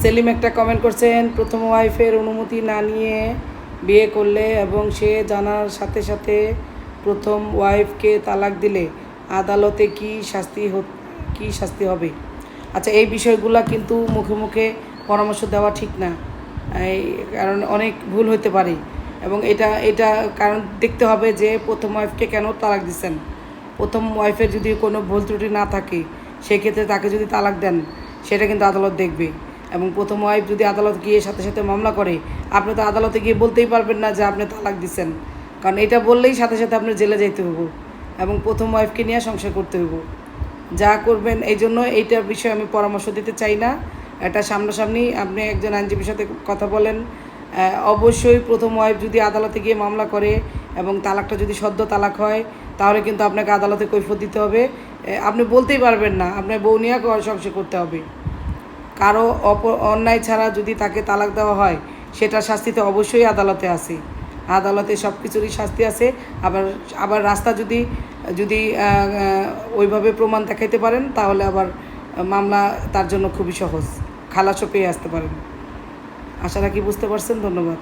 সেলিম একটা কমেন্ট করছেন, প্রথম ওয়াইফের অনুমতি না নিয়ে বিয়ে করলে এবং সে জানার সাথে সাথে প্রথম ওয়াইফকে তালাক দিলে আদালতে কি শাস্তি হবে? আচ্ছা, এই বিষয়গুলো কিন্তু মুখে মুখে পরামর্শ দেওয়া ঠিক না, কারণ অনেক ভুল হতে পারে। এবং এটা এটা কারণ দেখতে হবে যে প্রথম ওয়াইফকে কেন তালাক দিচ্ছেন। প্রথম ওয়াইফের যদি কোনো ভুল ত্রুটি না থাকে, সেক্ষেত্রে তাকে যদি তালাক দেন, সেটা কিন্তু আদালত দেখবে। এবং প্রথম ওয়াইফ যদি আদালত গিয়ে সাথে সাথে মামলা করে, আপনি তো আদালতে গিয়ে বলতেই পারবেন না যে আপনি তালাক দিচ্ছেন, কারণ এটা বললেই সাথে সাথে আপনার জেলে যেতে হবো এবং প্রথম ওয়াইফকে নিয়ে সংসার করতে হইব। যা করবেন, এই জন্য এইটার বিষয়ে আমি পরামর্শ দিতে চাই না। এটা সামনাসামনি আপনি একজন আইনজীবীর সাথে কথা বলেন। অবশ্যই প্রথম ওয়াইফ যদি আদালতে গিয়ে মামলা করে এবং তালাকটা যদি সদ্য তালাক হয়, তাহলে কিন্তু আপনাকে আদালতে কৈফিয়ত দিতে হবে। আপনি বলতেই পারবেন না, আপনার বউ নিয়ে সংসার করতে হবে। কারো অন্যায় ছাড়া যদি তাকে তালাক দেওয়া হয়, সেটার শাস্তি তো অবশ্যই আদালতে আছে। আদালতে সব কিছুরই শাস্তি আছে। আবার আবার রাস্তা যদি যদি ওইভাবে প্রমাণ দেখাইতে পারেন, তাহলে আবার মামলা তার জন্য খুবই সহজ, খালাসও পেয়ে আসতে পারেন। আশা রাখি বুঝতে পারছেন। ধন্যবাদ।